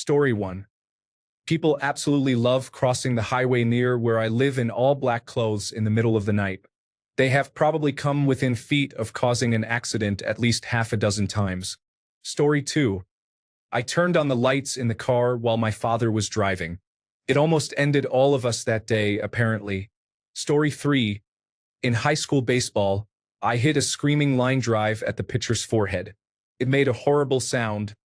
Story 1. People absolutely love crossing the highway near where I live in all black clothes in the middle of the night. They have probably come within feet of causing an accident at least half a dozen times. Story 2. I turned on the lights in the car while my father was driving. It almost ended all of us that day, apparently. Story 3. In high school baseball, I hit a screaming line drive at the pitcher's forehead. It made a horrible sound,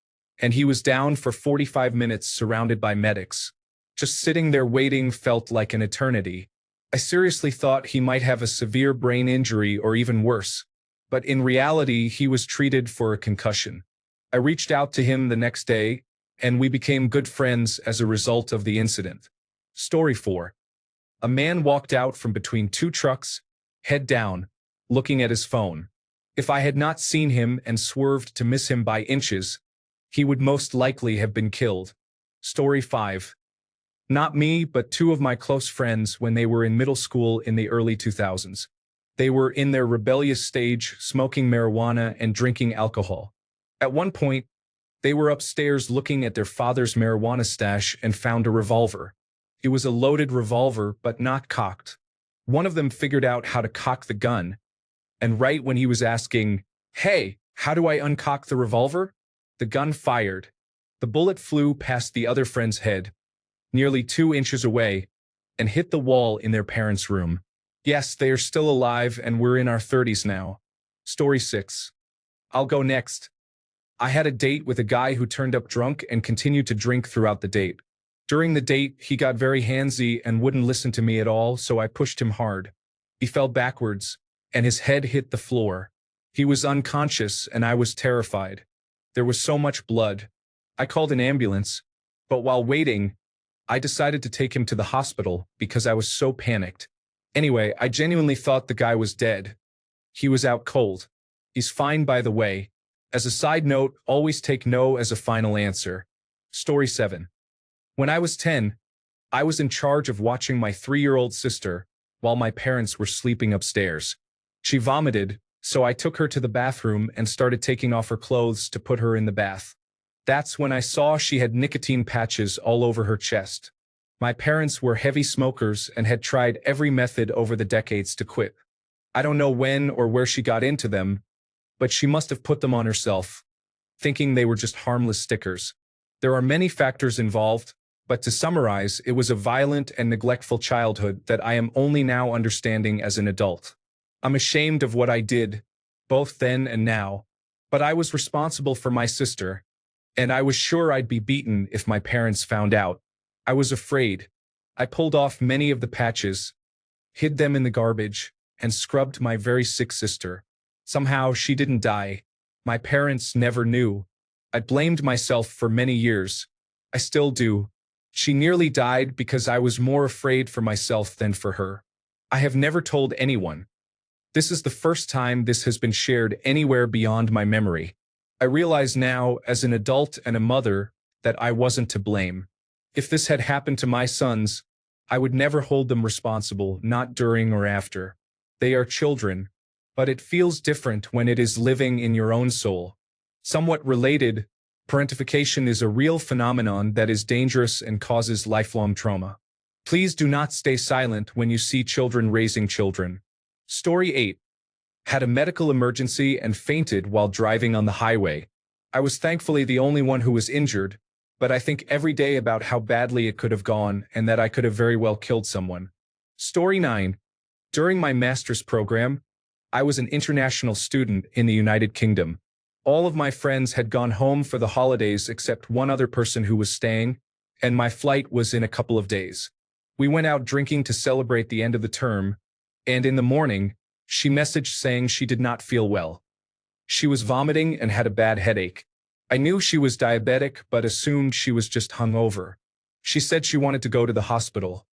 and he was down for 45 minutes surrounded by medics. Just sitting there waiting felt like an eternity. I seriously thought he might have a severe brain injury or even worse, but in reality he was treated for a concussion. I reached out to him the next day, and we became good friends as a result of the incident. Story 4. A man walked out from between two trucks, head down, looking at his phone. If I had not seen him and swerved to miss him by inches, he would most likely have been killed. Story 5. Not me, but two of my close friends when they were in middle school in the early 2000s. They were in their rebellious stage, smoking marijuana and drinking alcohol. At one point, they were upstairs looking at their father's marijuana stash and found a revolver. It was a loaded revolver, but not cocked. One of them figured out how to cock the gun, and right when he was asking, "Hey, how do I uncock the revolver?" the gun fired. The bullet flew past the other friend's head, nearly 2 inches away, and hit the wall in their parents' room. Yes, they are still alive, and we're in our 30s now. Story 6. I'll go next. I had a date with a guy who turned up drunk and continued to drink throughout the date. During the date, he got very handsy and wouldn't listen to me at all, so I pushed him hard. He fell backwards, and his head hit the floor. He was unconscious, and I was terrified. There was so much blood. I called an ambulance, but while waiting, I decided to take him to the hospital because I was so panicked. Anyway, I genuinely thought the guy was dead. He was out cold. He's fine, by the way. As a side note, always take no as a final answer. Story 7. When I was 10, I was in charge of watching my 3-year-old sister while my parents were sleeping upstairs. She vomited, so I took her to the bathroom and started taking off her clothes to put her in the bath. That's when I saw she had nicotine patches all over her chest. My parents were heavy smokers and had tried every method over the decades to quit. I don't know when or where she got into them, but she must have put them on herself, thinking they were just harmless stickers. There are many factors involved, but to summarize, it was a violent and neglectful childhood that I am only now understanding as an adult. I'm ashamed of what I did, both then and now, but I was responsible for my sister, and I was sure I'd be beaten if my parents found out. I was afraid. I pulled off many of the patches, hid them in the garbage, and scrubbed my very sick sister. Somehow she didn't die. My parents never knew. I blamed myself for many years. I still do. She nearly died because I was more afraid for myself than for her. I have never told anyone. This is the first time this has been shared anywhere beyond my memory. I realize now, as an adult and a mother, that I wasn't to blame. If this had happened to my sons, I would never hold them responsible, not during or after. They are children, but it feels different when it is living in your own soul. Somewhat related, parentification is a real phenomenon that is dangerous and causes lifelong trauma. Please do not stay silent when you see children raising children. Story 8. Had a medical emergency and fainted while driving on the highway. I was thankfully the only one who was injured, but I think every day about how badly it could have gone and that I could have very well killed someone. Story 9. During my master's program, I was an international student in the United Kingdom. All of my friends had gone home for the holidays except one other person who was staying, and my flight was in a couple of days. We went out drinking to celebrate the end of the term, and in the morning, she messaged saying she did not feel well. She was vomiting and had a bad headache. I knew she was diabetic but assumed she was just hungover. She said she wanted to go to the hospital.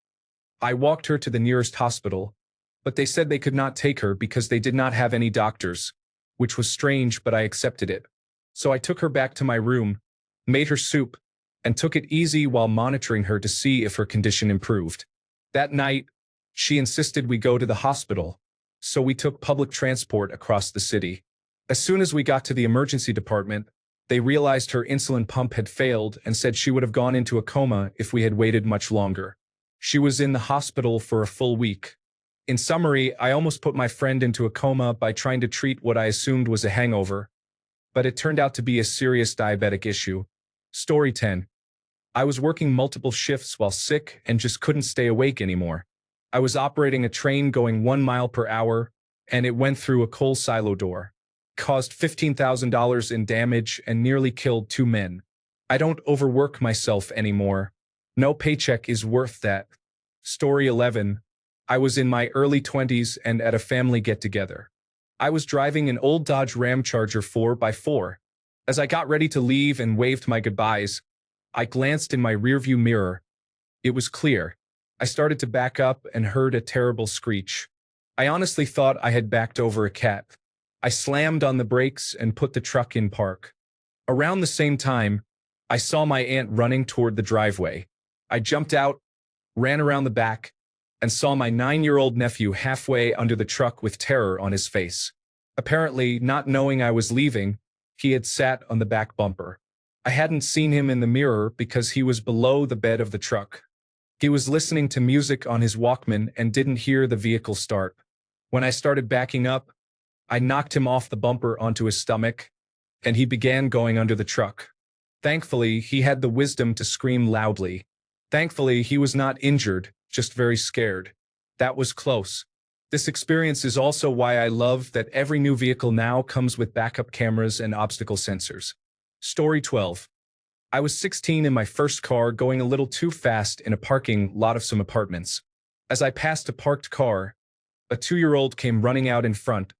I walked her to the nearest hospital, but they said they could not take her because they did not have any doctors, which was strange, but I accepted it. So I took her back to my room, made her soup, and took it easy while monitoring her to see if her condition improved. That night, she insisted we go to the hospital, so we took public transport across the city. As soon as we got to the emergency department, They realized her insulin pump had failed and said she would have gone into a coma if we had waited much longer. She was in the hospital for a full week. In summary, I almost put my friend into a coma by trying to treat what I assumed was a hangover, but it turned out to be a serious diabetic issue. Story 10. I was working multiple shifts while sick and just couldn't stay awake anymore. I was operating a train going 1 mile per hour, and it went through a coal silo door. Caused $15,000 in damage and nearly killed 2 men. I don't overwork myself anymore. No paycheck is worth that. Story 11. I was in my early 20s and at a family get-together. I was driving an old Dodge Ram Charger 4x4. As I got ready to leave and waved my goodbyes, I glanced in my rearview mirror. It was clear. I started to back up and heard a terrible screech. I honestly thought I had backed over a cat. I slammed on the brakes and put the truck in park. Around the same time, I saw my aunt running toward the driveway. I jumped out, ran around the back, and saw my 9-year-old nephew halfway under the truck with terror on his face. Apparently, not knowing I was leaving, he had sat on the back bumper. I hadn't seen him in the mirror because he was below the bed of the truck. He was listening to music on his Walkman and didn't hear the vehicle start. When I started backing up, I knocked him off the bumper onto his stomach, and he began going under the truck. Thankfully, he had the wisdom to scream loudly. Thankfully, he was not injured, just very scared. That was close. This experience is also why I love that every new vehicle now comes with backup cameras and obstacle sensors. Story 12. I was 16 in my first car going a little too fast in a parking lot of some apartments. As I passed a parked car, a 2-year-old came running out in front,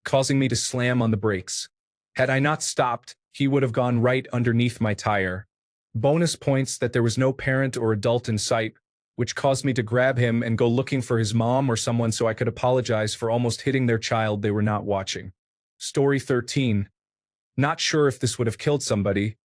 causing me to slam on the brakes. Had I not stopped, he would have gone right underneath my tire. Bonus points that there was no parent or adult in sight, which caused me to grab him and go looking for his mom or someone so I could apologize for almost hitting their child they were not watching. Story 13. Not sure if this would have killed somebody,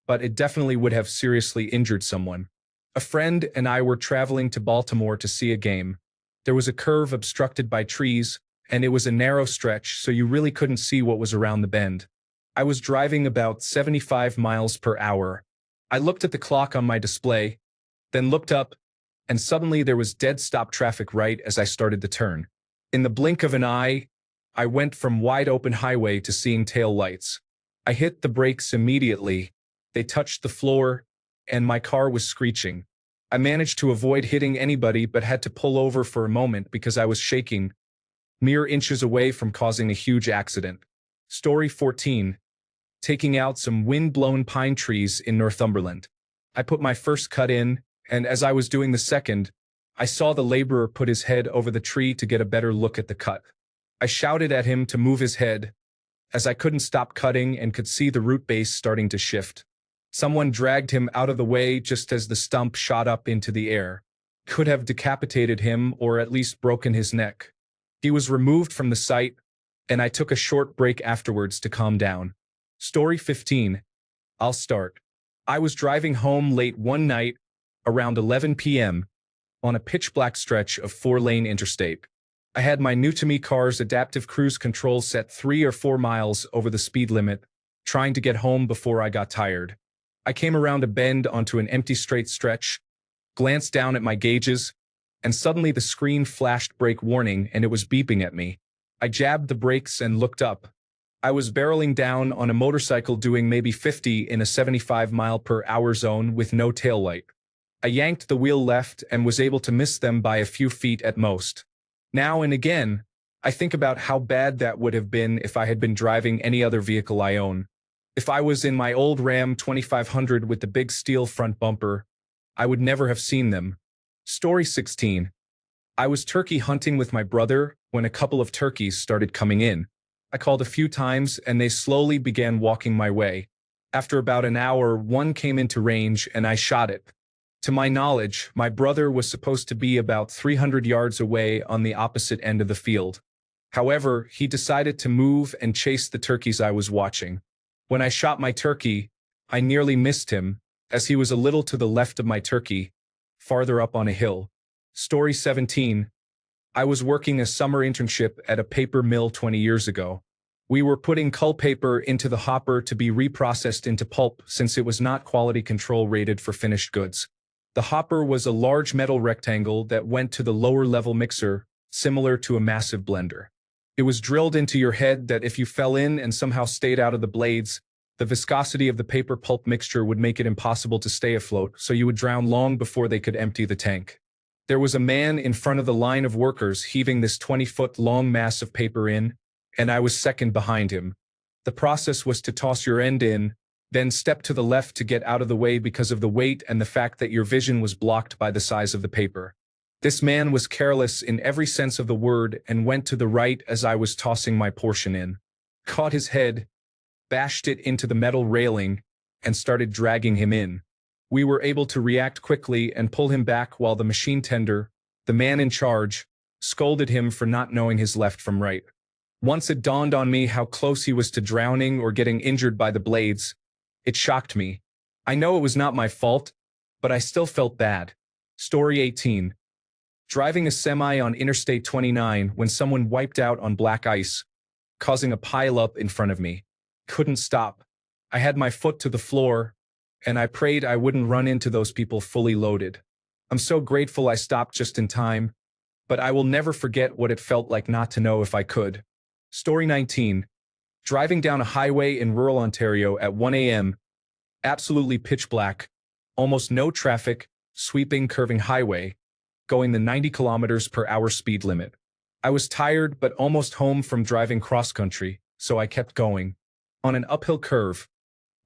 but it definitely would have seriously injured someone. A friend and I were traveling to Baltimore to see a game. There was a curve obstructed by trees, and it was a narrow stretch, so you really couldn't see what was around the bend. I was driving about 75 miles per hour. I looked at the clock on my display, then looked up, and suddenly there was dead stop traffic right as I started to turn. In the blink of an eye, I went from wide open highway to seeing tail lights. I hit the brakes immediately. They touched the floor, and my car was screeching. I managed to avoid hitting anybody but had to pull over for a moment because I was shaking, mere inches away from causing a huge accident. Story 14. Taking out some wind-blown pine trees in Northumberland. I put my first cut in, and as I was doing the second, I saw the laborer put his head over the tree to get a better look at the cut. I shouted at him to move his head, as I couldn't stop cutting and could see the root base starting to shift. Someone dragged him out of the way just as the stump shot up into the air. Could have decapitated him or at least broken his neck. He was removed from the site, and I took a short break afterwards to calm down. Story 15. I'll start. I was driving home late one night, around 11 p.m., on a pitch-black stretch of 4-lane interstate. I had my new-to-me car's adaptive cruise control set 3 or 4 miles over the speed limit, trying to get home before I got tired. I came around a bend onto an empty straight stretch, glanced down at my gauges, and suddenly the screen flashed brake warning and it was beeping at me. I jabbed the brakes and looked up. I was barreling down on a motorcycle doing maybe 50 in a 75-mile-per-hour zone with no taillight. I yanked the wheel left and was able to miss them by a few feet at most. Now and again, I think about how bad that would have been if I had been driving any other vehicle I own. If I was in my old Ram 2500 with the big steel front bumper, I would never have seen them. Story 16. I was turkey hunting with my brother when a couple of turkeys started coming in. I called a few times and they slowly began walking my way. After about an hour, one came into range and I shot it. To my knowledge, my brother was supposed to be about 300 yards away on the opposite end of the field. However, he decided to move and chase the turkeys I was watching. When I shot my turkey, I nearly missed him, as he was a little to the left of my turkey, farther up on a hill. Story 17. I was working a summer internship at a paper mill 20 years ago. We were putting cull paper into the hopper to be reprocessed into pulp since it was not quality control rated for finished goods. The hopper was a large metal rectangle that went to the lower level mixer, similar to a massive blender. It was drilled into your head that if you fell in and somehow stayed out of the blades, the viscosity of the paper pulp mixture would make it impossible to stay afloat, so you would drown long before they could empty the tank. There was a man in front of the line of workers heaving this 20-foot-long mass of paper in, and I was second behind him. The process was to toss your end in, then step to the left to get out of the way because of the weight and the fact that your vision was blocked by the size of the paper. This man was careless in every sense of the word and went to the right as I was tossing my portion in, caught his head, bashed it into the metal railing, and started dragging him in. We were able to react quickly and pull him back while the machine tender, the man in charge, scolded him for not knowing his left from right. Once it dawned on me how close he was to drowning or getting injured by the blades, it shocked me. I know it was not my fault, but I still felt bad. Story 18. Driving a semi on Interstate 29 when someone wiped out on black ice, causing a pile-up in front of me. Couldn't stop. I had my foot to the floor, and I prayed I wouldn't run into those people fully loaded. I'm so grateful I stopped just in time, but I will never forget what it felt like not to know if I could. Story 19. Driving down a highway in rural Ontario at 1 a.m., absolutely pitch black, almost no traffic, sweeping curving highway, going the 90 kilometers per hour speed limit. I was tired but almost home from driving cross-country, so I kept going. On an uphill curve,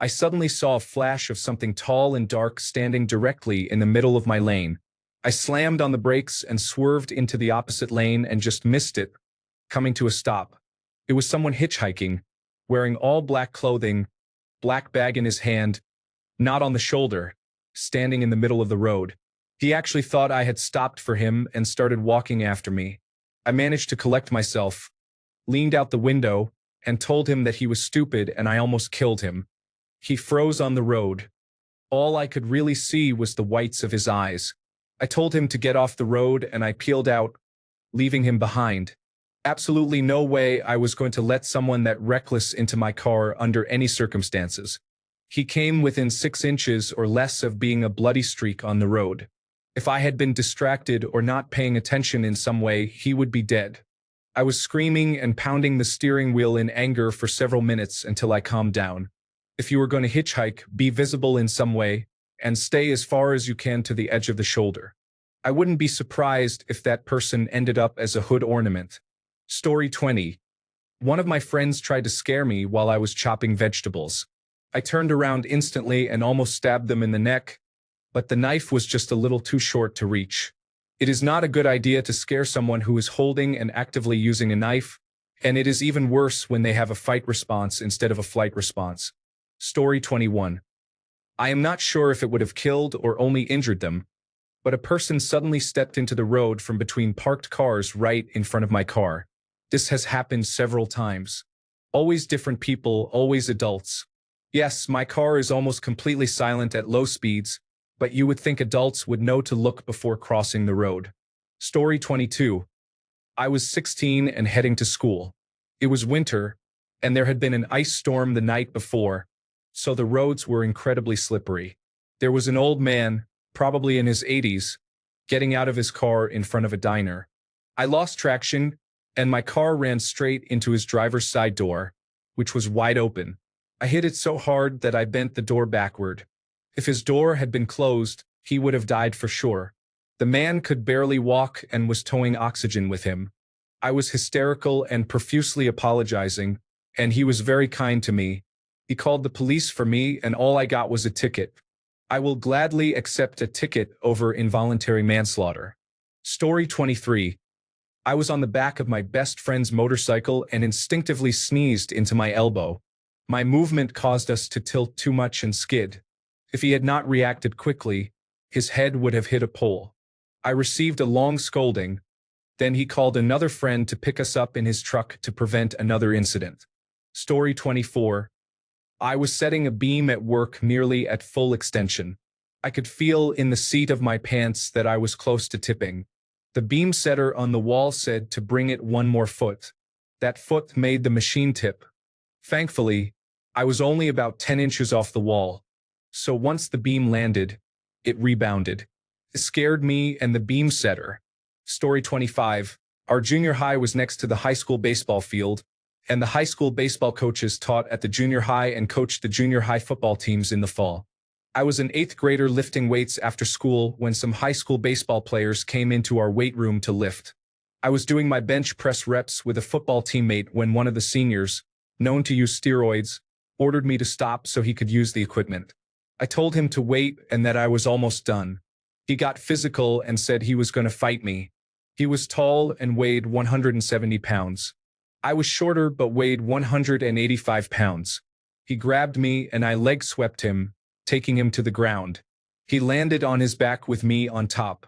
I suddenly saw a flash of something tall and dark standing directly in the middle of my lane. I slammed on the brakes and swerved into the opposite lane and just missed it, coming to a stop. It was someone hitchhiking, wearing all black clothing, black bag in his hand, not on the shoulder, standing in the middle of the road. He actually thought I had stopped for him and started walking after me. I managed to collect myself, leaned out the window, and told him that he was stupid and I almost killed him. He froze on the road. All I could really see was the whites of his eyes. I told him to get off the road and I peeled out, leaving him behind. Absolutely no way I was going to let someone that reckless into my car under any circumstances. He came within 6 inches or less of being a bloody streak on the road. If I had been distracted or not paying attention in some way, he would be dead. I was screaming and pounding the steering wheel in anger for several minutes until I calmed down. If you are going to hitchhike, be visible in some way, and stay as far as you can to the edge of the shoulder. I wouldn't be surprised if that person ended up as a hood ornament. Story 20. One of my friends tried to scare me while I was chopping vegetables. I turned around instantly and almost stabbed them in the neck, but the knife was just a little too short to reach. It is not a good idea to scare someone who is holding and actively using a knife, and it is even worse when they have a fight response instead of a flight response. Story 21. I am not sure if it would have killed or only injured them, but a person suddenly stepped into the road from between parked cars right in front of my car. This has happened several times. Always different people, always adults. Yes, my car is almost completely silent at low speeds, but you would think adults would know to look before crossing the road. Story 22. I was 16 and heading to school. It was winter, and there had been an ice storm the night before, so the roads were incredibly slippery. There was an old man, probably in his 80s, getting out of his car in front of a diner. I lost traction, and my car ran straight into his driver's side door, which was wide open. I hit it so hard that I bent the door backward. If his door had been closed, he would have died for sure. The man could barely walk and was towing oxygen with him. I was hysterical and profusely apologizing, and he was very kind to me. He called the police for me, and all I got was a ticket. I will gladly accept a ticket over involuntary manslaughter. Story 23. I was on the back of my best friend's motorcycle and instinctively sneezed into my elbow. My movement caused us to tilt too much and skid. If he had not reacted quickly, his head would have hit a pole. I received a long scolding. Then he called another friend to pick us up in his truck to prevent another incident. Story 24. I was setting a beam at work nearly at full extension. I could feel in the seat of my pants that I was close to tipping. The beam setter on the wall said to bring it 1 more foot. That foot made the machine tip. Thankfully, I was only about 10 inches off the wall. So once the beam landed, it rebounded. It scared me and the beam setter. Story 25. Our junior high was next to the high school baseball field, and the high school baseball coaches taught at the junior high and coached the junior high football teams in the fall. I was an 8th grader lifting weights after school when some high school baseball players came into our weight room to lift. I was doing my bench press reps with a football teammate when one of the seniors, known to use steroids, ordered me to stop so he could use the equipment. I told him to wait and that I was almost done. He got physical and said he was going to fight me. He was tall and weighed 170 pounds. I was shorter but weighed 185 pounds. He grabbed me and I leg swept him, taking him to the ground. He landed on his back with me on top.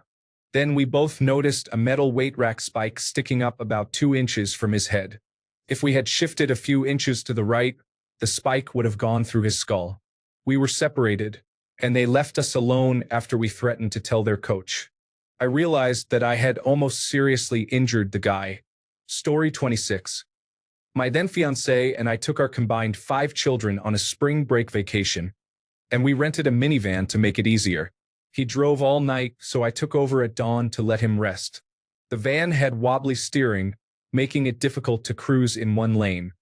Then we both noticed a metal weight rack spike sticking up about 2 inches from his head. If we had shifted a few inches to the right, the spike would have gone through his skull. We were separated, and they left us alone after we threatened to tell their coach. I realized that I had almost seriously injured the guy. Story 26. My then fiancé and I took our combined 5 children on a spring break vacation, and we rented a minivan to make it easier. He drove all night, so I took over at dawn to let him rest. The van had wobbly steering, making it difficult to cruise in one lane.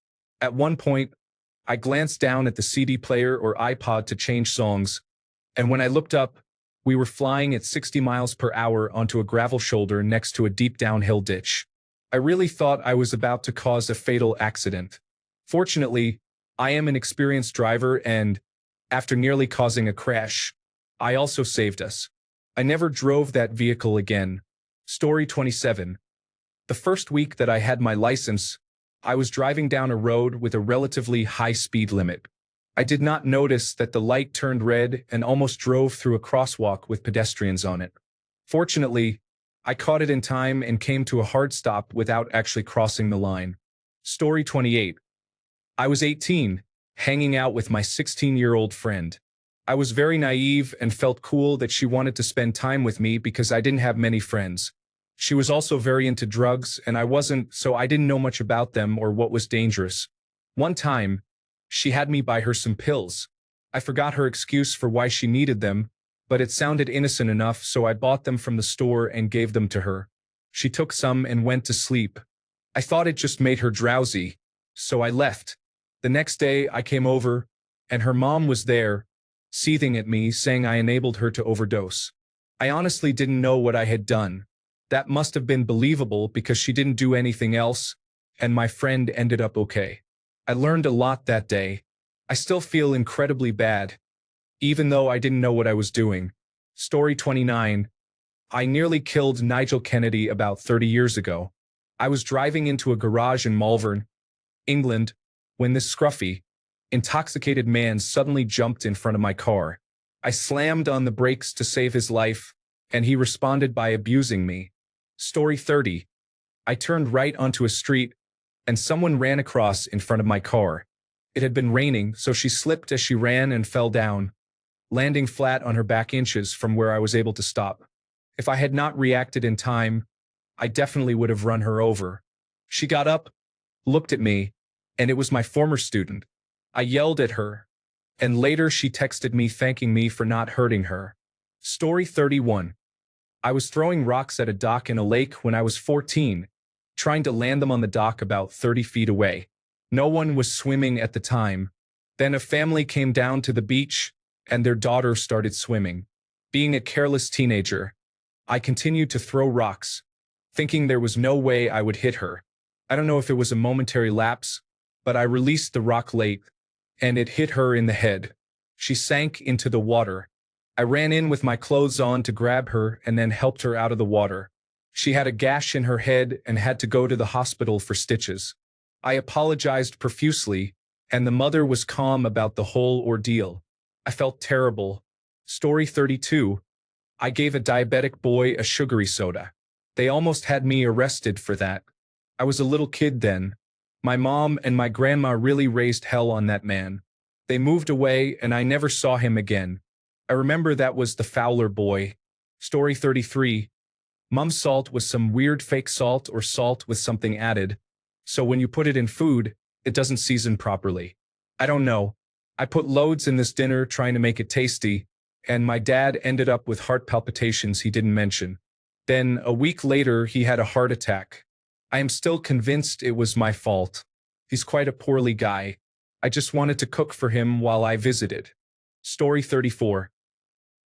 At one point, I glanced down at the CD player or iPod to change songs, and when I looked up, we were flying at 60 miles per hour onto a gravel shoulder next to a deep downhill ditch. I really thought I was about to cause a fatal accident. Fortunately, I am an experienced driver and, after nearly causing a crash, I also saved us. I never drove that vehicle again. Story 27. The first week that I had my license, I was driving down a road with a relatively high speed limit. I did not notice that the light turned red and almost drove through a crosswalk with pedestrians on it. Fortunately, I caught it in time and came to a hard stop without actually crossing the line. Story 28. I was 18, hanging out with my 16-year-old friend. I was very naive and felt cool that she wanted to spend time with me because I didn't have many friends. She was also very into drugs, and I wasn't, so I didn't know much about them or what was dangerous. One time, she had me buy her some pills. I forgot her excuse for why she needed them, but it sounded innocent enough, so I bought them from the store and gave them to her. She took some and went to sleep. I thought it just made her drowsy, so I left. The next day, I came over, and her mom was there, seething at me, saying I enabled her to overdose. I honestly didn't know what I had done. That must have been believable because she didn't do anything else, and my friend ended up okay. I learned a lot that day. I still feel incredibly bad, even though I didn't know what I was doing. Story 29. I nearly killed Nigel Kennedy about 30 years ago. I was driving into a garage in Malvern, England, when this scruffy, intoxicated man suddenly jumped in front of my car. I slammed on the brakes to save his life, and he responded by abusing me. Story 30. I turned right onto a street, and someone ran across in front of my car. It had been raining, so she slipped as she ran and fell down, landing flat on her back inches from where I was able to stop. If I had not reacted in time, I definitely would have run her over. She got up, looked at me, and it was my former student. I yelled at her, and later she texted me thanking me for not hurting her. Story 31. I was throwing rocks at a dock in a lake when I was 14, trying to land them on the dock about 30 feet away. No one was swimming at the time. Then a family came down to the beach, and their daughter started swimming. Being a careless teenager, I continued to throw rocks, thinking there was no way I would hit her. I don't know if it was a momentary lapse, but I released the rock late, and it hit her in the head. She sank into the water. I ran in with my clothes on to grab her and then helped her out of the water. She had a gash in her head and had to go to the hospital for stitches. I apologized profusely, and the mother was calm about the whole ordeal. I felt terrible. Story 32. I gave a diabetic boy a sugary soda. They almost had me arrested for that. I was a little kid then. My mom and my grandma really raised hell on that man. They moved away and I never saw him again. I remember that was the Fowler boy. Story 33. Mum's salt was some weird fake salt or salt with something added. So when you put it in food, it doesn't season properly. I don't know. I put loads in this dinner trying to make it tasty, and my dad ended up with heart palpitations he didn't mention. Then, a week later, he had a heart attack. I am still convinced it was my fault. He's quite a poorly guy. I just wanted to cook for him while I visited. Story 34.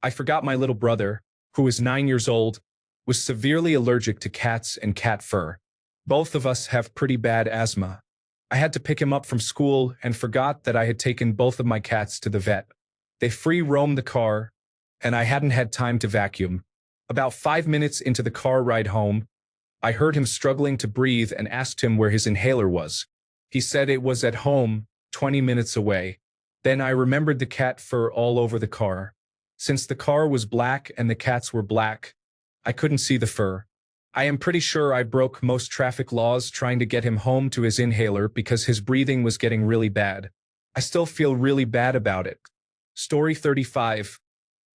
I forgot my little brother, who is 9 years old, was severely allergic to cats and cat fur. Both of us have pretty bad asthma. I had to pick him up from school and forgot that I had taken both of my cats to the vet. They free roamed the car, and I hadn't had time to vacuum. About 5 minutes into the car ride home, I heard him struggling to breathe and asked him where his inhaler was. He said it was at home, 20 minutes away. Then I remembered the cat fur all over the car. Since the car was black and the cats were black, I couldn't see the fur. I am pretty sure I broke most traffic laws trying to get him home to his inhaler because his breathing was getting really bad. I still feel really bad about it. Story 35.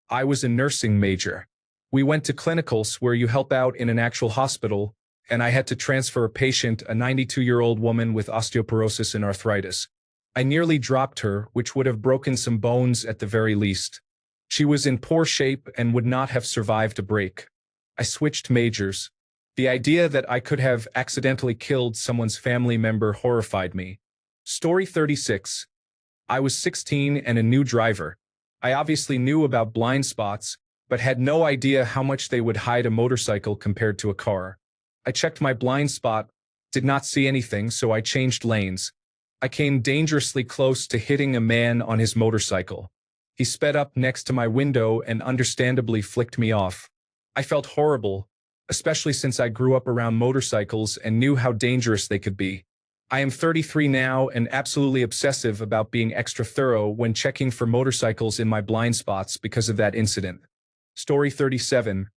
I was a nursing major. We went to clinicals where you help out in an actual hospital, and I had to transfer a patient, a 92-year-old woman with osteoporosis and arthritis. I nearly dropped her, which would have broken some bones at the very least. She was in poor shape and would not have survived a break. I switched majors. The idea that I could have accidentally killed someone's family member horrified me. Story 36. I was 16 and a new driver. I obviously knew about blind spots, but had no idea how much they would hide a motorcycle compared to a car. I checked my blind spot, did not see anything, so I changed lanes. I came dangerously close to hitting a man on his motorcycle. He sped up next to my window and understandably flicked me off. I felt horrible, especially since I grew up around motorcycles and knew how dangerous they could be. I am 33 now and absolutely obsessive about being extra thorough when checking for motorcycles in my blind spots because of that incident. Story 37.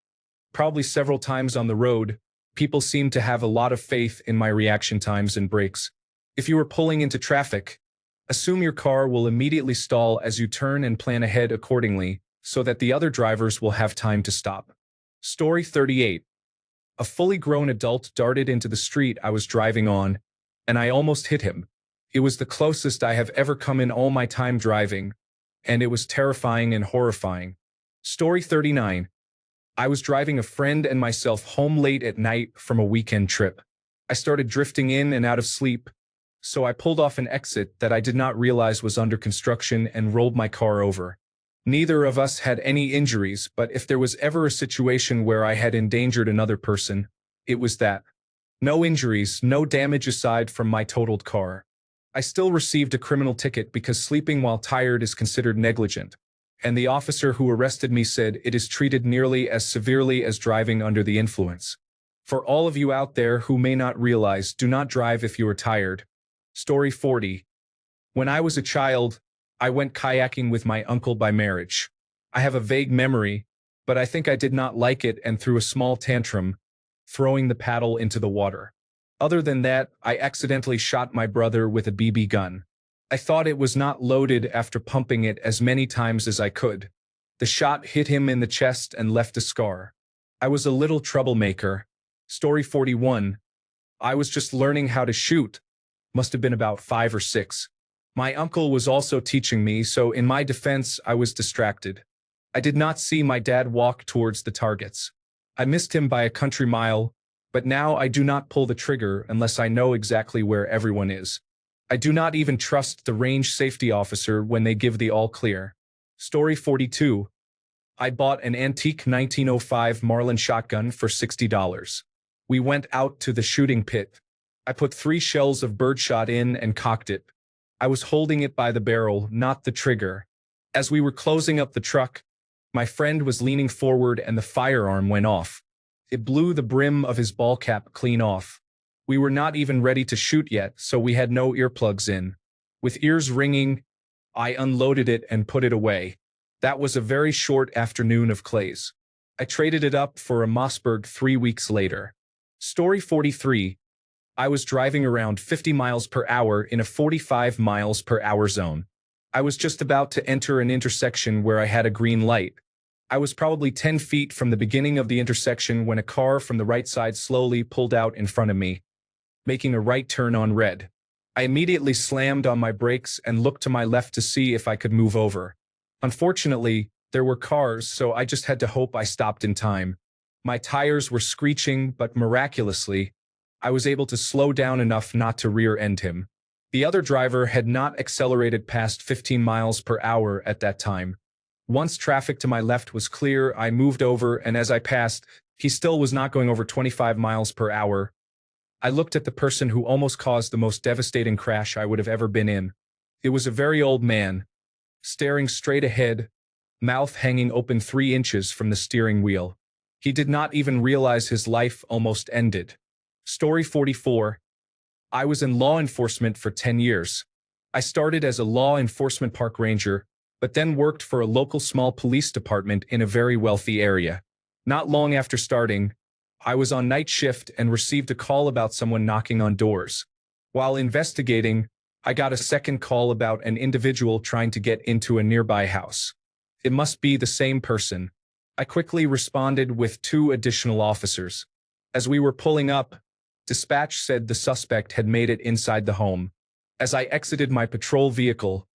Probably several times on the road, people seem to have a lot of faith in my reaction times and brakes. If you are pulling into traffic, assume your car will immediately stall as you turn and plan ahead accordingly so that the other drivers will have time to stop. Story 38. A fully grown adult darted into the street I was driving on, and I almost hit him. It was the closest I have ever come in all my time driving, and it was terrifying and horrifying. Story 39. I was driving a friend and myself home late at night from a weekend trip. I started drifting in and out of sleep, so I pulled off an exit that I did not realize was under construction and rolled my car over. Neither of us had any injuries, but if there was ever a situation where I had endangered another person, it was that. No injuries, no damage aside from my totaled car. I still received a criminal ticket because sleeping while tired is considered negligent, and the officer who arrested me said it is treated nearly as severely as driving under the influence. For all of you out there who may not realize, do not drive if you are tired. Story 40. When I was a child, I went kayaking with my uncle by marriage. I have a vague memory, but I think I did not like it and threw a small tantrum, throwing the paddle into the water. Other than that, I accidentally shot my brother with a BB gun. I thought it was not loaded after pumping it as many times as I could. The shot hit him in the chest and left a scar. I was a little troublemaker. Story 41. I was just learning how to shoot. Must have been about 5 or 6. My uncle was also teaching me, so in my defense, I was distracted. I did not see my dad walk towards the targets. I missed him by a country mile, but now I do not pull the trigger unless I know exactly where everyone is. I do not even trust the range safety officer when they give the all clear. Story 42. I bought an antique 1905 Marlin shotgun for $60. We went out to the shooting pit. I put 3 shells of birdshot in and cocked it. I was holding it by the barrel, not the trigger. As we were closing up the truck, my friend was leaning forward and the firearm went off. It blew the brim of his ball cap clean off. We were not even ready to shoot yet, so we had no earplugs in. With ears ringing, I unloaded it and put it away. That was a very short afternoon of clays. I traded it up for a Mossberg 3 weeks later. Story 43. I was driving around 50 miles per hour in a 45 miles per hour zone. I was just about to enter an intersection where I had a green light. I was probably 10 feet from the beginning of the intersection when a car from the right side slowly pulled out in front of me. making a right turn on red. I immediately slammed on my brakes and looked to my left to see if I could move over. Unfortunately, there were cars, so I just had to hope I stopped in time. My tires were screeching, but miraculously, I was able to slow down enough not to rear-end him. The other driver had not accelerated past 15 miles per hour at that time. Once traffic to my left was clear, I moved over, and as I passed, he still was not going over 25 miles per hour. I looked at the person who almost caused the most devastating crash I would have ever been in. It was a very old man, staring straight ahead, mouth hanging open 3 inches from the steering wheel. He did not even realize his life almost ended. Story 44. I was in law enforcement for 10 years. I started as a law enforcement park ranger, but then worked for a local small police department in a very wealthy area. Not long after starting, I was on night shift and received a call about someone knocking on doors. While investigating, I got a second call about an individual trying to get into a nearby house. It must be the same person. I quickly responded with 2 additional officers. As we were pulling up, dispatch said the suspect had made it inside the home. As I exited my patrol vehicle,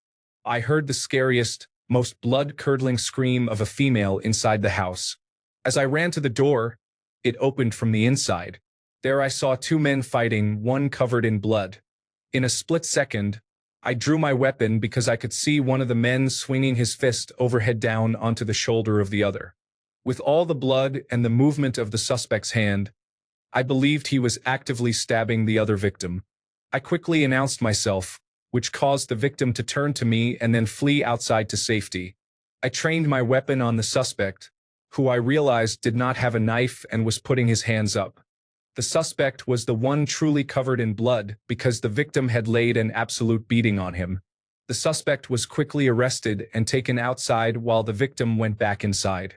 I heard the scariest, most blood-curdling scream of a female inside the house. As I ran to the door, it opened from the inside. There I saw 2 men fighting, one covered in blood. In a split second, I drew my weapon because I could see one of the men swinging his fist overhead down onto the shoulder of the other. With all the blood and the movement of the suspect's hand, I believed he was actively stabbing the other victim. I quickly announced myself, which caused the victim to turn to me and then flee outside to safety. I trained my weapon on the suspect, who I realized did not have a knife and was putting his hands up. The suspect was the one truly covered in blood because the victim had laid an absolute beating on him. The suspect was quickly arrested and taken outside while the victim went back inside.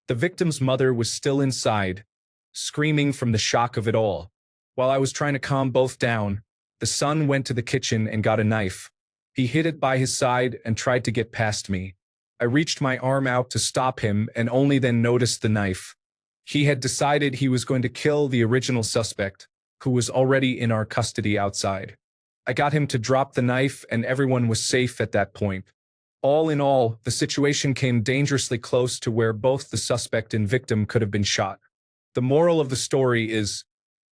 The victim's mother was still inside, screaming from the shock of it all. While I was trying to calm both down, the son went to the kitchen and got a knife. He hid it by his side and tried to get past me. I reached my arm out to stop him and only then noticed the knife. He had decided he was going to kill the original suspect, who was already in our custody outside. I got him to drop the knife and everyone was safe at that point. All in all, the situation came dangerously close to where both the suspect and victim could have been shot. The moral of the story is,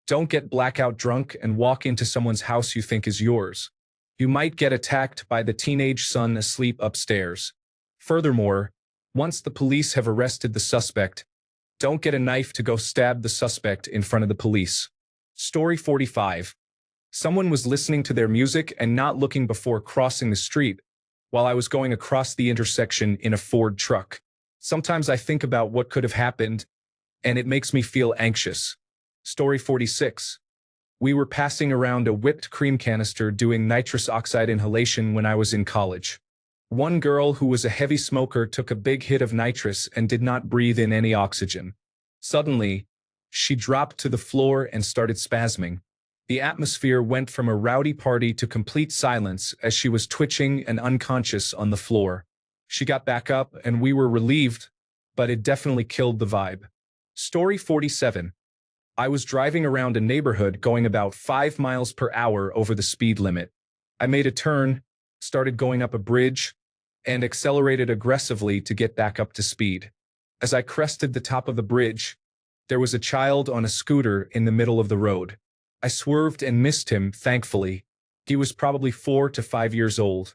don't get blackout drunk and walk into someone's house you think is yours. You might get attacked by the teenage son asleep upstairs. Furthermore, once the police have arrested the suspect, don't get a knife to go stab the suspect in front of the police. Story 45. Someone was listening to their music and not looking before crossing the street, while I was going across the intersection in a Ford truck. Sometimes I think about what could have happened, and it makes me feel anxious. Story 46. We were passing around a whipped cream canister doing nitrous oxide inhalation when I was in college. One girl who was a heavy smoker took a big hit of nitrous and did not breathe in any oxygen. Suddenly, she dropped to the floor and started spasming. The atmosphere went from a rowdy party to complete silence as she was twitching and unconscious on the floor. She got back up and we were relieved, but it definitely killed the vibe. Story 47. I was driving around a neighborhood going about 5 miles per hour over the speed limit. I made a turn, started going up a bridge, and accelerated aggressively to get back up to speed. As I crested the top of the bridge, there was a child on a scooter in the middle of the road. I swerved and missed him, thankfully. He was probably 4 to 5 years old.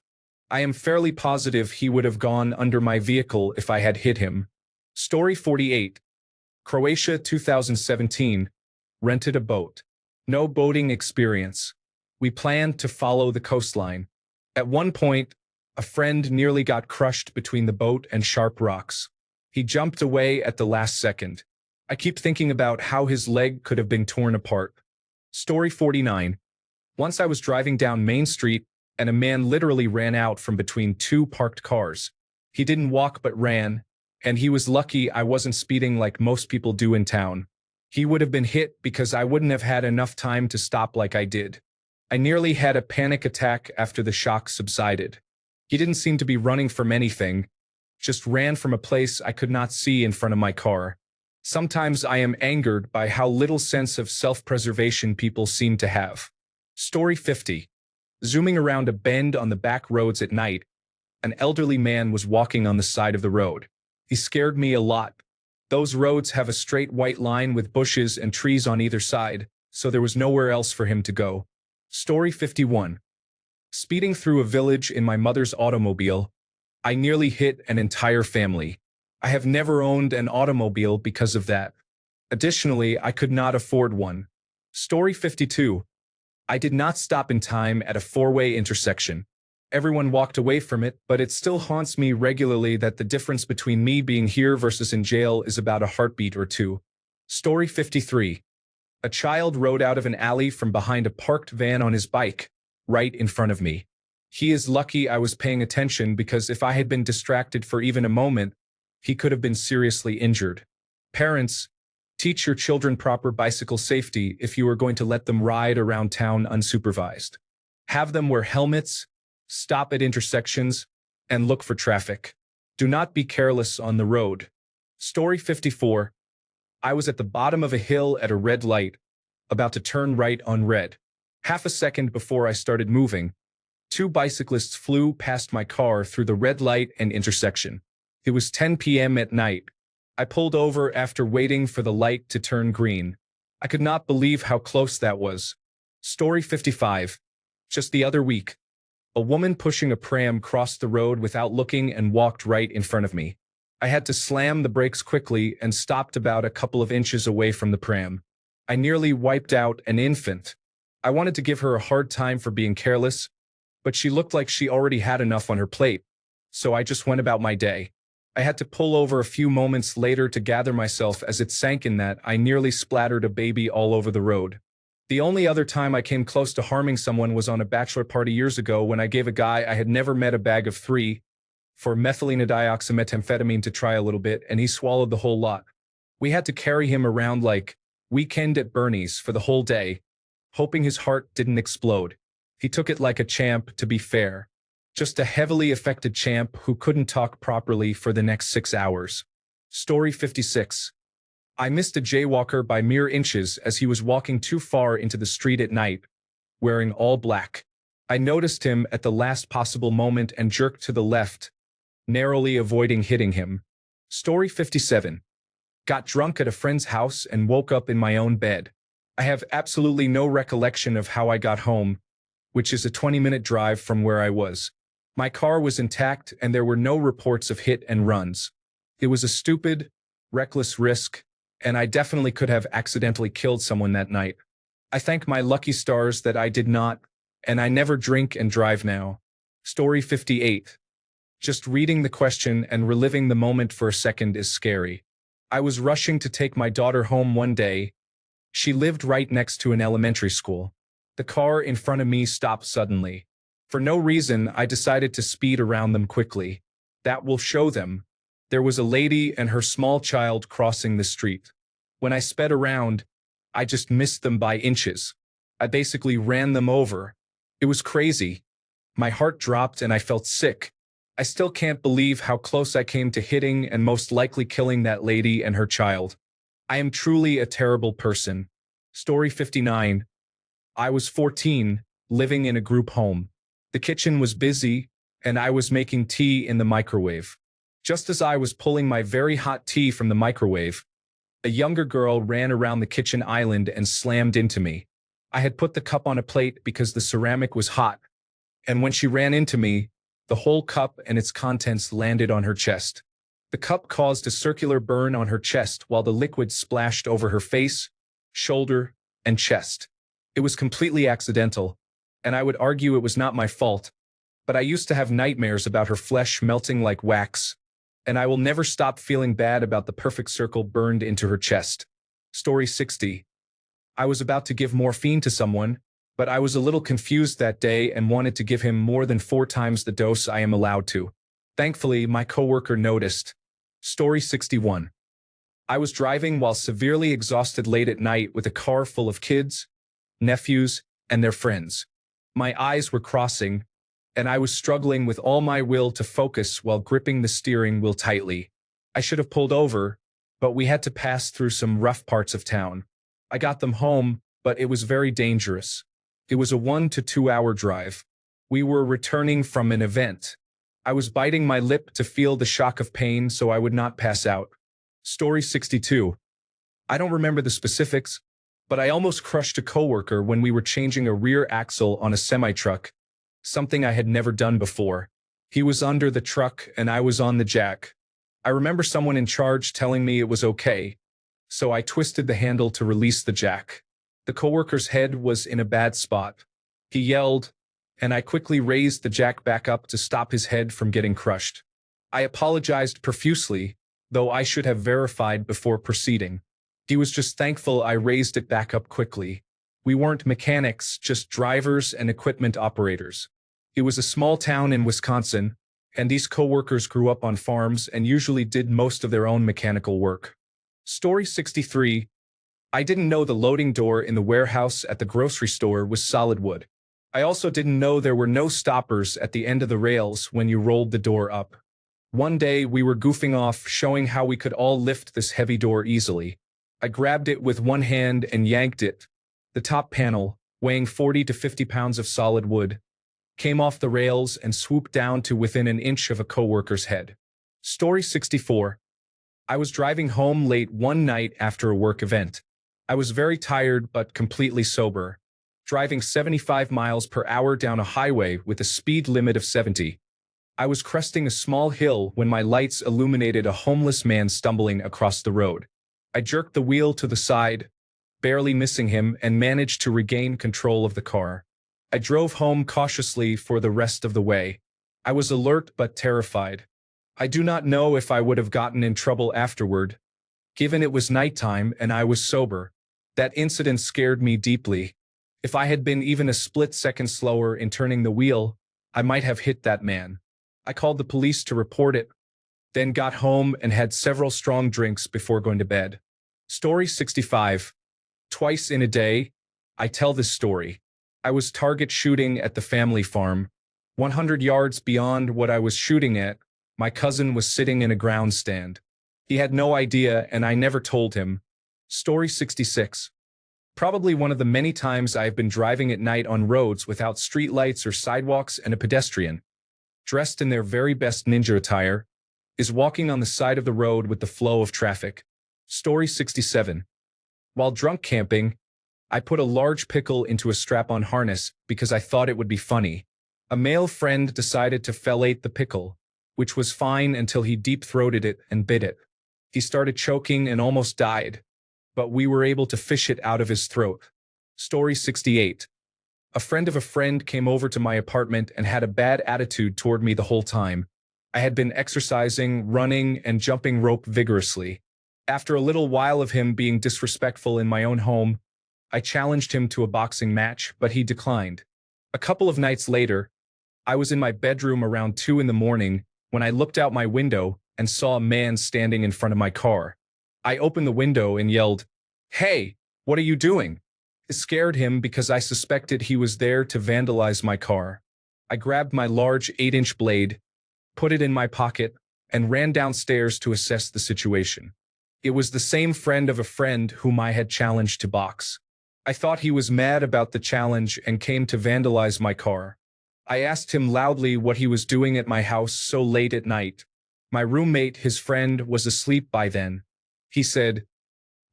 I am fairly positive he would have gone under my vehicle if I had hit him. Story 48. Croatia 2017. Rented a boat. No boating experience. We planned to follow the coastline. At one point, a friend nearly got crushed between the boat and sharp rocks. He jumped away at the last second. I keep thinking about how his leg could have been torn apart. Story 49. Once I was driving down Main Street, and a man literally ran out from between 2 parked cars. He didn't walk but ran, and he was lucky I wasn't speeding like most people do in town. He would have been hit because I wouldn't have had enough time to stop like I did. I nearly had a panic attack after the shock subsided. He didn't seem to be running from anything, just ran from a place I could not see in front of my car. Sometimes I am angered by how little sense of self-preservation people seem to have. Story 50. Zooming around a bend on the back roads at night, an elderly man was walking on the side of the road. He scared me a lot. Those roads have a straight white line with bushes and trees on either side, so there was nowhere else for him to go. Story 51. Speeding through a village in my mother's automobile, I nearly hit an entire family. I have never owned an automobile because of that. Additionally, I could not afford one. Story 52. I did not stop in time at a four-way intersection. Everyone walked away from it, but it still haunts me regularly that the difference between me being here versus in jail is about a heartbeat or two. Story 53. A child rode out of an alley from behind a parked van on his bike, right in front of me. He is lucky I was paying attention because if I had been distracted for even a moment, he could have been seriously injured. Parents, teach your children proper bicycle safety if you are going to let them ride around town unsupervised. Have them wear helmets, stop at intersections, and look for traffic. Do not be careless on the road. Story 54. I was at the bottom of a hill at a red light, about to turn right on red. Half a second before I started moving, two bicyclists flew past my car through the red light and intersection. It was 10 p.m. at night. I pulled over after waiting for the light to turn green. I could not believe how close that was. Story 55. Just the other week, a woman pushing a pram crossed the road without looking and walked right in front of me. I had to slam the brakes quickly and stopped about a couple of inches away from the pram. I nearly wiped out an infant. I wanted to give her a hard time for being careless, but she looked like she already had enough on her plate, so I just went about my day. I had to pull over a few moments later to gather myself as it sank in that I nearly splattered a baby all over the road. The only other time I came close to harming someone was on a bachelor party years ago when I gave a guy I had never met a bag of 3 for methylenedioxymethamphetamine to try a little bit, and he swallowed the whole lot. We had to carry him around like Weekend at Bernie's for the whole day, hoping his heart didn't explode. He took it like a champ, to be fair. Just a heavily affected champ who couldn't talk properly for the next 6 hours. Story 56. I missed a jaywalker by mere inches as he was walking too far into the street at night, wearing all black. I noticed him at the last possible moment and jerked to the left, narrowly avoiding hitting him. Story 57. Got drunk at a friend's house and woke up in my own bed. I have absolutely no recollection of how I got home, which is a 20-minute drive from where I was. My car was intact and there were no reports of hit and runs. It was a stupid, reckless risk, and I definitely could have accidentally killed someone that night. I thank my lucky stars that I did not, and I never drink and drive now. Story 58. Just reading the question and reliving the moment for a second is scary. I was rushing to take my daughter home one day. She lived right next to an elementary school. The car in front of me stopped suddenly. For no reason, I decided to speed around them quickly. That will show them. There was a lady and her small child crossing the street. When I sped around, I just missed them by inches. I basically ran them over. It was crazy. My heart dropped and I felt sick. I still can't believe how close I came to hitting and most likely killing that lady and her child. I am truly a terrible person. Story 59. I was 14, living in a group home. The kitchen was busy, and I was making tea in the microwave. Just as I was pulling my very hot tea from the microwave, a younger girl ran around the kitchen island and slammed into me. I had put the cup on a plate because the ceramic was hot, and when she ran into me, the whole cup and its contents landed on her chest. The cup caused a circular burn on her chest while the liquid splashed over her face, shoulder, and chest. It was completely accidental, and I would argue it was not my fault, but I used to have nightmares about her flesh melting like wax, and I will never stop feeling bad about the perfect circle burned into her chest. Story 60. I was about to give morphine to someone, but I was a little confused that day and wanted to give him more than 4 times the dose I am allowed to. Thankfully, my coworker noticed. Story 61. I was driving while severely exhausted late at night with a car full of kids, nephews, and their friends. My eyes were crossing, and I was struggling with all my will to focus while gripping the steering wheel tightly. I should have pulled over, but we had to pass through some rough parts of town. I got them home, but it was very dangerous. It was a 1 to 2 hour drive. We were returning from an event. I was biting my lip to feel the shock of pain so I would not pass out. Story 62. I don't remember the specifics, but I almost crushed a coworker when we were changing a rear axle on a semi-truck, something I had never done before. He was under the truck and I was on the jack. I remember someone in charge telling me it was okay, so I twisted the handle to release the jack. The coworker's head was in a bad spot. He yelled, and I quickly raised the jack back up to stop his head from getting crushed. I apologized profusely, though I should have verified before proceeding. He was just thankful I raised it back up quickly. We weren't mechanics, just drivers and equipment operators. It was a small town in Wisconsin, and these coworkers grew up on farms and usually did most of their own mechanical work. Story 63. I didn't know the loading door in the warehouse at the grocery store was solid wood. I also didn't know there were no stoppers at the end of the rails when you rolled the door up. One day we were goofing off, showing how we could all lift this heavy door easily. I grabbed it with one hand and yanked it. The top panel, weighing 40 to 50 pounds of solid wood, came off the rails and swooped down to within an inch of a coworker's head. Story 64. I was driving home late one night after a work event. I was very tired but completely sober, driving 75 miles per hour down a highway with a speed limit of 70. I was cresting a small hill when my lights illuminated a homeless man stumbling across the road. I jerked the wheel to the side, barely missing him, and managed to regain control of the car. I drove home cautiously for the rest of the way. I was alert but terrified. I do not know if I would have gotten in trouble afterward, given it was nighttime and I was sober. That incident scared me deeply. If I had been even a split second slower in turning the wheel, I might have hit that man. I called the police to report it, then got home and had several strong drinks before going to bed. Story 65. Twice in a day, I tell this story. I was target shooting at the family farm. 100 yards beyond what I was shooting at, my cousin was sitting in a ground stand. He had no idea and I never told him. Story 66. Probably one of the many times I have been driving at night on roads without streetlights or sidewalks and a pedestrian, dressed in their very best ninja attire, is walking on the side of the road with the flow of traffic. Story 67. While drunk camping, I put a large pickle into a strap-on harness because I thought it would be funny. A male friend decided to fellate the pickle, which was fine until he deep-throated it and bit it. He started choking and almost died, but we were able to fish it out of his throat. Story 68. A friend of a friend came over to my apartment and had a bad attitude toward me the whole time. I had been exercising, running, and jumping rope vigorously. After a little while of him being disrespectful in my own home, I challenged him to a boxing match, but he declined. A couple of nights later, I was in my bedroom around 2 in the morning when I looked out my window and saw a man standing in front of my car. I opened the window and yelled, "Hey, what are you doing?" It scared him because I suspected he was there to vandalize my car. I grabbed my large 8-inch blade, put it in my pocket, and ran downstairs to assess the situation. It was the same friend of a friend whom I had challenged to box. I thought he was mad about the challenge and came to vandalize my car. I asked him loudly what he was doing at my house so late at night. My roommate, his friend, was asleep by then. He said,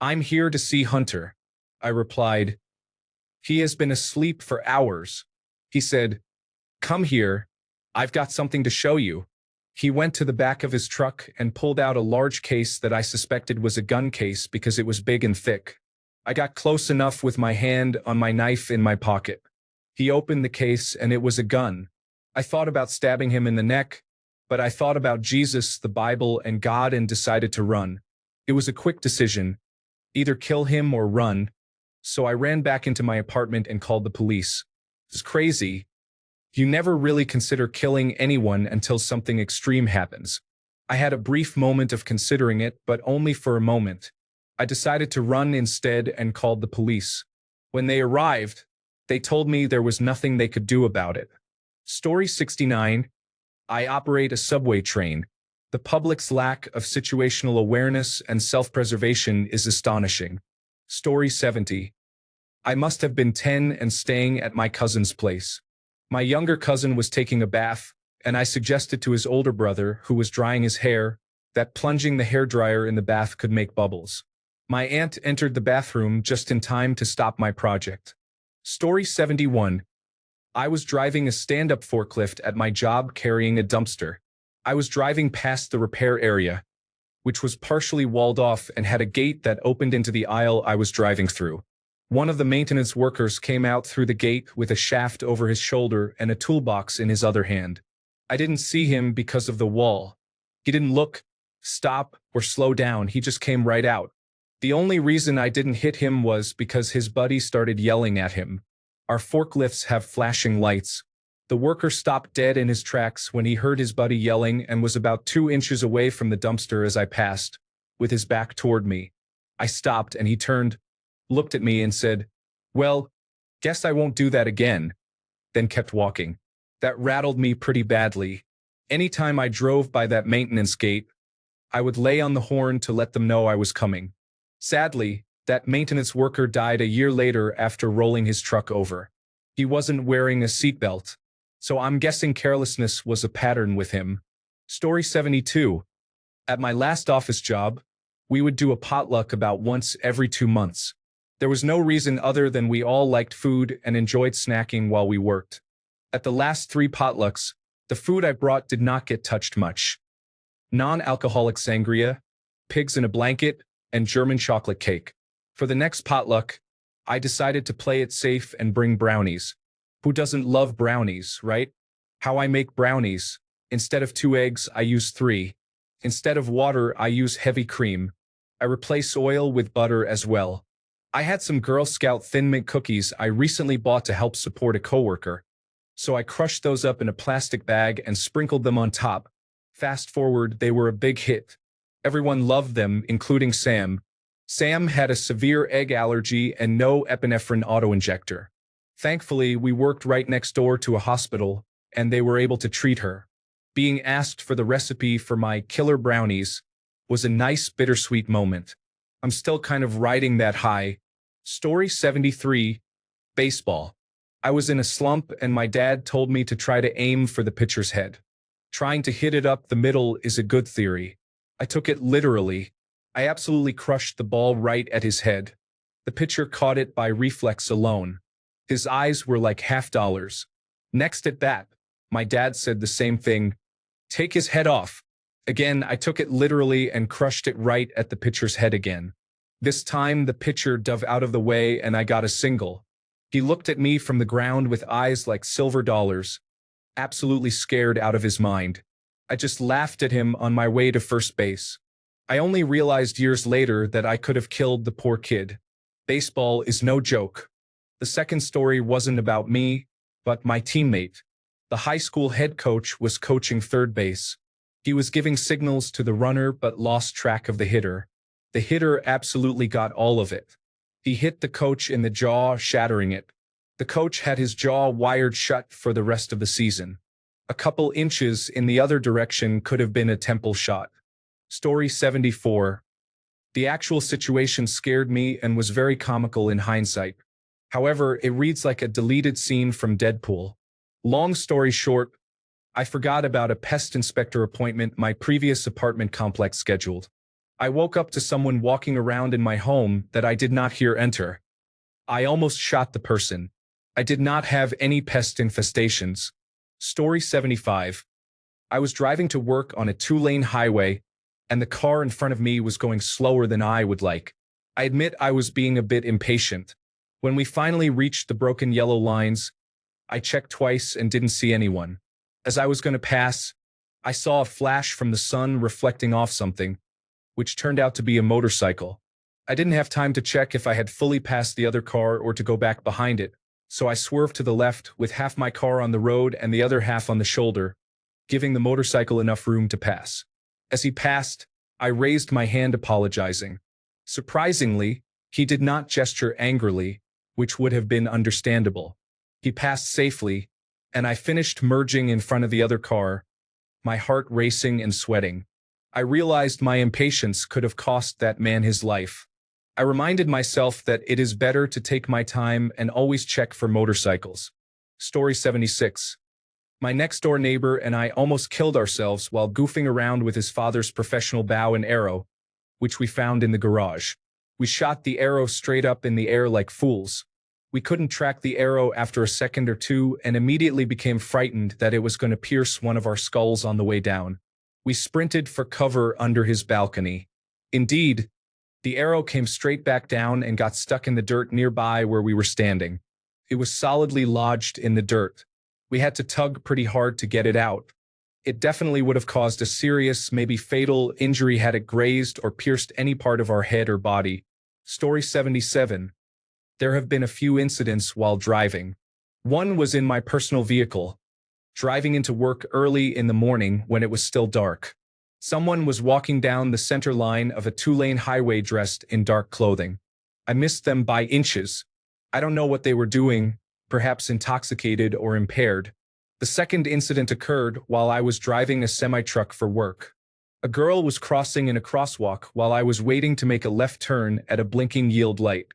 "I'm here to see Hunter." I replied, "He has been asleep for hours." He said, "Come here. I've got something to show you." He went to the back of his truck and pulled out a large case that I suspected was a gun case because it was big and thick. I got close enough with my hand on my knife in my pocket. He opened the case and it was a gun. I thought about stabbing him in the neck, but I thought about Jesus, the Bible, and God and decided to run. It was a quick decision, either kill him or run, so I ran back into my apartment and called the police. It's crazy. You never really consider killing anyone until something extreme happens. I had a brief moment of considering it, but only for a moment. I decided to run instead and called the police. When they arrived, they told me there was nothing they could do about it. Story 69. I operate a subway train. The public's lack of situational awareness and self-preservation is astonishing. Story 70. I must have been 10 and staying at my cousin's place. My younger cousin was taking a bath, and I suggested to his older brother, who was drying his hair, that plunging the hairdryer in the bath could make bubbles. My aunt entered the bathroom just in time to stop my project. Story 71. I was driving a stand-up forklift at my job carrying a dumpster. I was driving past the repair area, which was partially walled off and had a gate that opened into the aisle I was driving through. One of the maintenance workers came out through the gate with a shaft over his shoulder and a toolbox in his other hand. I didn't see him because of the wall. He didn't look, stop, or slow down, he just came right out. The only reason I didn't hit him was because his buddy started yelling at him. Our forklifts have flashing lights. The worker stopped dead in his tracks when he heard his buddy yelling and was about 2 inches away from the dumpster as I passed, with his back toward me. I stopped and he turned, looked at me and said, "Well, guess I won't do that again," then kept walking. That rattled me pretty badly. Anytime I drove by that maintenance gate, I would lay on the horn to let them know I was coming. Sadly, that maintenance worker died a year later after rolling his truck over. He wasn't wearing a seatbelt, so I'm guessing carelessness was a pattern with him. Story 72. At my last office job, we would do a potluck about once every 2 months. There was no reason other than we all liked food and enjoyed snacking while we worked. At the last 3 potlucks, the food I brought did not get touched much. Non-alcoholic sangria, pigs in a blanket, and German chocolate cake. For the next potluck, I decided to play it safe and bring brownies. Who doesn't love brownies, right? How I make brownies: instead of 2 eggs, I use 3. Instead of water, I use heavy cream. I replace oil with butter as well. I had some Girl Scout Thin Mint cookies I recently bought to help support a coworker. So I crushed those up in a plastic bag and sprinkled them on top. Fast forward, they were a big hit. Everyone loved them, including Sam. Sam had a severe egg allergy and no epinephrine autoinjector. Thankfully, we worked right next door to a hospital, and they were able to treat her. Being asked for the recipe for my killer brownies was a nice bittersweet moment. I'm still kind of riding that high. Story 73. Baseball. I was in a slump and my dad told me to try to aim for the pitcher's head. Trying to hit it up the middle is a good theory. I took it literally. I absolutely crushed the ball right at his head. The pitcher caught it by reflex alone. His eyes were like $50. Next at bat, my dad said the same thing. "Take his head off." Again, I took it literally and crushed it right at the pitcher's head again. This time, the pitcher dove out of the way and I got a single. He looked at me from the ground with eyes like silver dollars, absolutely scared out of his mind. I just laughed at him on my way to first base. I only realized years later that I could have killed the poor kid. Baseball is no joke. The second story wasn't about me, but my teammate. The high school head coach was coaching third base. He was giving signals to the runner but lost track of the hitter. The hitter absolutely got all of it. He hit the coach in the jaw, shattering it. The coach had his jaw wired shut for the rest of the season. A couple inches in the other direction could have been a temple shot. Story 74. The actual situation scared me and was very comical in hindsight. However, it reads like a deleted scene from Deadpool. Long story short, I forgot about a pest inspector appointment my previous apartment complex scheduled. I woke up to someone walking around in my home that I did not hear enter. I almost shot the person. I did not have any pest infestations. Story 75. I was driving to work on a 2-lane highway, and the car in front of me was going slower than I would like. I admit I was being a bit impatient. When we finally reached the broken yellow lines, I checked twice and didn't see anyone. As I was going to pass, I saw a flash from the sun reflecting off something, which turned out to be a motorcycle. I didn't have time to check if I had fully passed the other car or to go back behind it, so I swerved to the left with half my car on the road and the other half on the shoulder, giving the motorcycle enough room to pass. As he passed, I raised my hand apologizing. Surprisingly, he did not gesture angrily, which would have been understandable. He passed safely, and I finished merging in front of the other car, my heart racing and sweating. I realized my impatience could have cost that man his life. I reminded myself that it is better to take my time and always check for motorcycles. Story 76. My next-door neighbor and I almost killed ourselves while goofing around with his father's professional bow and arrow, which we found in the garage. We shot the arrow straight up in the air like fools. We couldn't track the arrow after a second or two and immediately became frightened that it was going to pierce one of our skulls on the way down. We sprinted for cover under his balcony. Indeed, the arrow came straight back down and got stuck in the dirt nearby where we were standing. It was solidly lodged in the dirt. We had to tug pretty hard to get it out. It definitely would have caused a serious, maybe fatal, injury had it grazed or pierced any part of our head or body. Story 77. There have been a few incidents while driving. One was in my personal vehicle, driving into work early in the morning when it was still dark. Someone was walking down the center line of a two-lane highway dressed in dark clothing. I missed them by inches. I don't know what they were doing, perhaps intoxicated or impaired. The second incident occurred while I was driving a semi-truck for work. A girl was crossing in a crosswalk while I was waiting to make a left turn at a blinking yield light.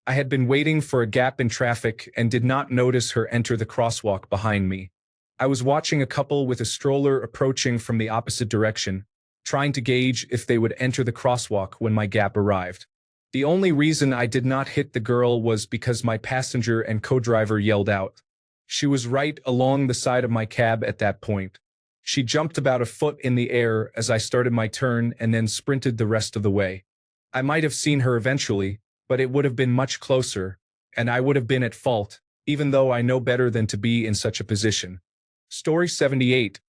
I had been waiting for a gap in traffic and did not notice her enter the crosswalk behind me. I was watching a couple with a stroller approaching from the opposite direction, trying to gauge if they would enter the crosswalk when my gap arrived. The only reason I did not hit the girl was because my passenger and co-driver yelled out. She was right along the side of my cab at that point. She jumped about a foot in the air as I started my turn and then sprinted the rest of the way. I might have seen her eventually, but it would have been much closer, and I would have been at fault, even though I know better than to be in such a position. Story 78.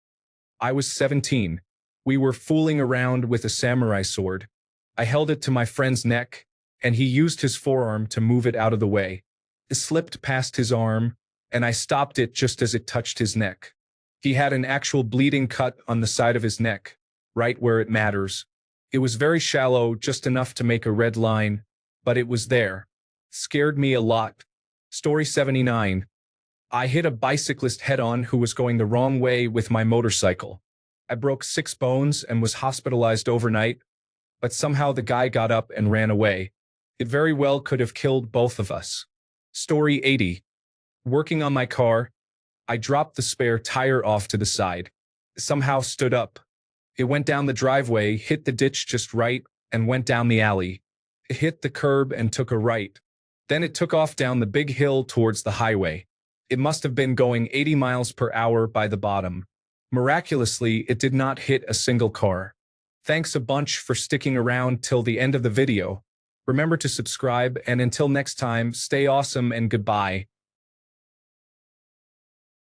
I was 17. We were fooling around with a samurai sword. I held it to my friend's neck, and he used his forearm to move it out of the way. It slipped past his arm, and I stopped it just as it touched his neck. He had an actual bleeding cut on the side of his neck, right where it matters. It was very shallow, just enough to make a red line, but it was there. Scared me a lot. Story 79. I hit a bicyclist head-on who was going the wrong way with my motorcycle. I broke 6 bones and was hospitalized overnight, but somehow the guy got up and ran away. It very well could have killed both of us. Story 80. Working on my car, I dropped the spare tire off to the side. It somehow stood up. It went down the driveway, hit the ditch just right, and went down the alley. It hit the curb and took a right. Then it took off down the big hill towards the highway. It must have been going 80 miles per hour by the bottom. Miraculously, it did not hit a single car. Thanks a bunch for sticking around till the end of the video. Remember to subscribe, and until next time, stay awesome and goodbye.